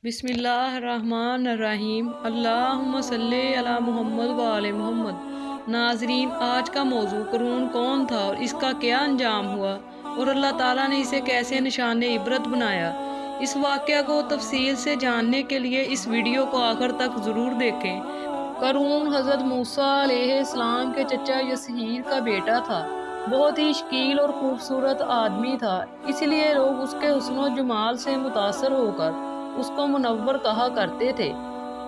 بسم اللہ الرحمن الرحیم، اللہم صلی علی محمد و آل محمد۔ ناظرین، آج کا موضوع قارون کون تھا اور اس کا کیا انجام ہوا اور اللہ تعالیٰ نے اسے کیسے نشان عبرت بنایا، اس واقعہ کو تفصیل سے جاننے کے لیے اس ویڈیو کو آخر تک ضرور دیکھیں۔ قارون حضرت موسیٰ علیہ السلام کے چچا یسیر کا بیٹا تھا۔ بہت ہی شکیل اور خوبصورت آدمی تھا، اس لیے لوگ اس کے حسن و جمال سے متاثر ہو کر اس کو منور کہا کرتے تھے۔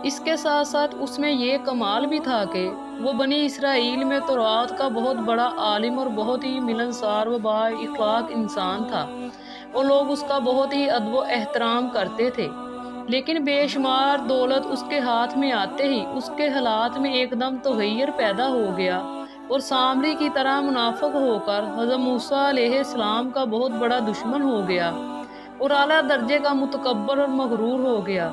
اس کے ساتھ ساتھ اس میں یہ کمال بھی تھا کہ وہ بنی اسرائیل میں تورات کا بہت بڑا عالم اور بہت ہی ملنسار و با اخلاق انسان تھا، اور لوگ اس کا بہت ہی ادب و احترام کرتے تھے۔ لیکن بے شمار دولت اس کے ہاتھ میں آتے ہی اس کے حالات میں ایک دم تغیر پیدا ہو گیا، اور سامری کی طرح منافق ہو کر حضرت موسیٰ علیہ السلام کا بہت بڑا دشمن ہو گیا اور اعلیٰ درجے کا متکبر اور مغرور ہو گیا۔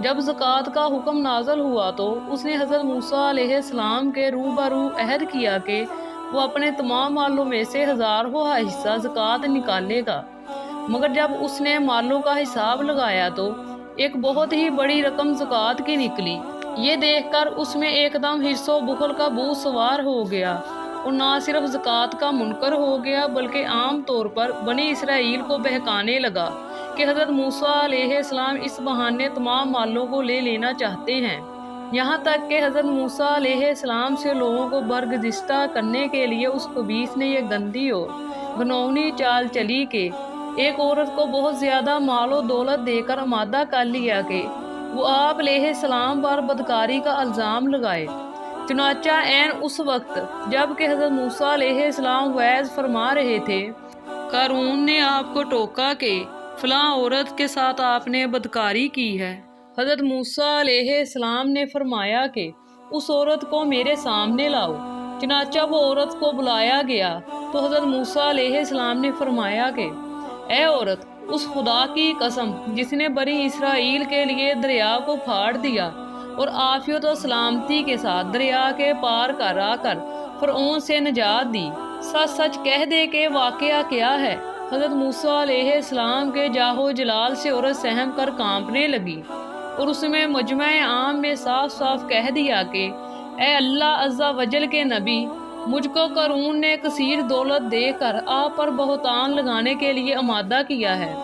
جب زکوٰۃ کا حکم نازل ہوا تو اس نے حضرت موسیٰ علیہ السلام کے روبرو عہد کیا کہ وہ اپنے تمام مالوں میں سے 1000واں حصہ زکوٰۃ نکالے گا، مگر جب اس نے مالوں کا حساب لگایا تو ایک بہت ہی بڑی رقم زکوٰۃ کی نکلی۔ یہ دیکھ کر اس میں ایک دم حرص و بخل کا بھوت سوار ہو گیا، اور نہ صرف زکوٰۃ کا منکر ہو گیا بلکہ عام طور پر بنی اسرائیل کو بہکانے لگا کہ حضرت موسیٰ علیہ السلام اس بہانے تمام مالوں کو لے لینا چاہتے ہیں۔ یہاں تک کہ حضرت موسیٰ علیہ السلام سے لوگوں کو برگزیدہ کرنے کے لیے اس خبیث نے یہ گندی اور گھناؤنی چال چلی کہ ایک عورت کو بہت زیادہ مال و دولت دے کر آمادہ کر لیا کہ وہ آپ علیہ السلام پر بدکاری کا الزام لگائے۔ چنانچہ عین اس وقت جب کہ حضرت موسیٰ علیہ السلام وعظ فرما رہے تھے، قارون نے آپ کو ٹوکا کہ فلاں عورت کے ساتھ آپ نے بدکاری کی ہے۔ حضرت موسیٰ علیہ السلام نے فرمایا کہ اس عورت کو میرے سامنے لاؤ۔ چنانچہ وہ عورت کو بلایا گیا تو حضرت موسیٰ علیہ السلام نے فرمایا کہ اے عورت، اس خدا کی قسم جس نے بنی اسرائیل کے لیے دریا کو پھاڑ دیا اور عافیت و سلامتی کے ساتھ دریا کے پار کرا کر فرعون سے نجات دی، سچ سچ کہہ دے کہ واقعہ کیا ہے۔ حضرت موسیٰ علیہ السلام کے جاہ و جلال سے عورت سہم کر کانپنے لگی، اور اس میں مجمع عام میں صاف صاف کہہ دیا کہ اے اللہ عز و جل کے نبی، مجھ کو قارون نے کثیر دولت دے کر آپ پر بہتان لگانے کے لیے آمادہ کیا ہے۔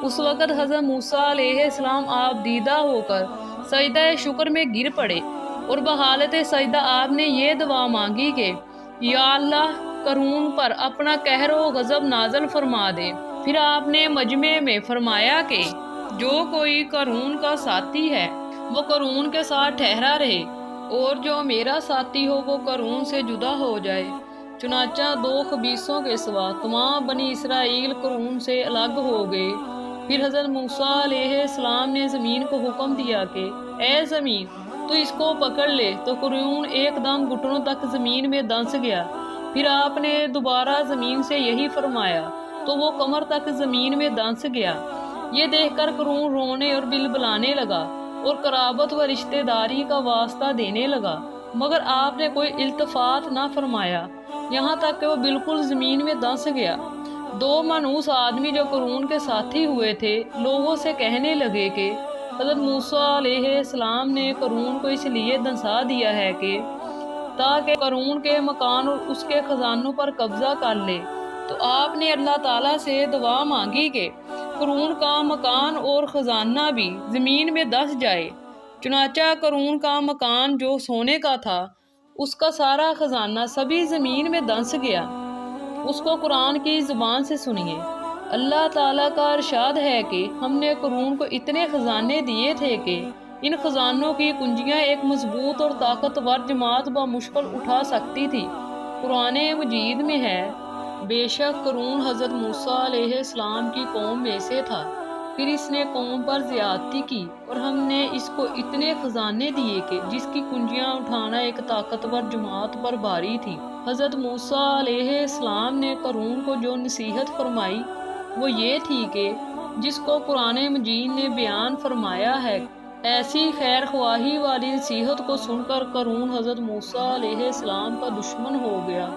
اس وقت حضرت موسیٰ علیہ السلام آپ دیدہ ہو کر سجدہ شکر میں گر پڑے، اور بحالت سجدہ آپ نے یہ دعا مانگی کہ یا اللہ، قارون پر اپنا قہر و غضب نازل فرما دے۔ پھر آپ نے مجمع میں فرمایا کہ جو کوئی قارون کا ساتھی ہے وہ قارون کے ساتھ ٹھہرا رہے، اور جو میرا ساتھی ہو وہ قارون سے جدا ہو جائے۔ چنانچہ 2 خبیثوں کے سوا تمام بنی اسرائیل قارون سے الگ ہو گئے۔ پھر حضرت موسیٰ علیہ السلام نے زمین کو حکم دیا کہ اے زمین، تو اس کو پکڑ لے، تو قارون ایک دم گھٹنوں تک زمین میں دنس گیا۔ پھر آپ نے دوبارہ زمین سے یہی فرمایا تو وہ کمر تک زمین میں دنس گیا۔ یہ دیکھ کر قارون رونے اور بلبلانے لگا اور قرابت و رشتہ داری کا واسطہ دینے لگا، مگر آپ نے کوئی التفات نہ فرمایا، یہاں تک کہ وہ بالکل زمین میں دنس گیا۔ 2 منحوس آدمی جو قارون کے ساتھی ہوئے تھے لوگوں سے کہنے لگے کہ حضرت موسیٰ علیہ السلام نے قارون کو اس لیے دنسا دیا ہے کہ تاکہ قارون کے مکان اور اس کے خزانوں پر قبضہ کر لے۔ تو آپ نے اللہ تعالیٰ سے دعا مانگی کہ قارون کا مکان اور خزانہ بھی زمین میں دس جائے۔ چنانچہ قارون کا مکان جو سونے کا تھا، اس کا سارا خزانہ سبھی زمین میں دنس گیا۔ اس کو قرآن کی زبان سے سنیے۔ اللہ تعالیٰ کا ارشاد ہے کہ ہم نے قارون کو اتنے خزانے دیے تھے کہ ان خزانوں کی کنجیاں ایک مضبوط اور طاقتور جماعت بمشکل اٹھا سکتی تھی۔ قرآن مجید میں ہے، بے شک قارون حضرت موسیٰ علیہ السلام کی قوم میں سے تھا، پھر اس نے قوم پر زیادتی کی اور ہم نے اس کو اتنے خزانے دیے کہ جس کی کنجیاں اٹھانا ایک طاقتور جماعت پر بھاری تھی۔ حضرت موسیٰ علیہ السلام نے قارون کو جو نصیحت فرمائی وہ یہ تھی کہ جس کو قرآن مجید نے بیان فرمایا ہے، ایسی خیر خواہی والی نصیحت کو سن کر قارون حضرت موسیٰ علیہ السلام کا دشمن ہو گیا۔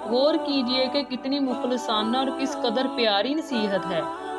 غور کیجئے کہ کتنی مخلصانہ اور کس قدر پیاری نصیحت ہے۔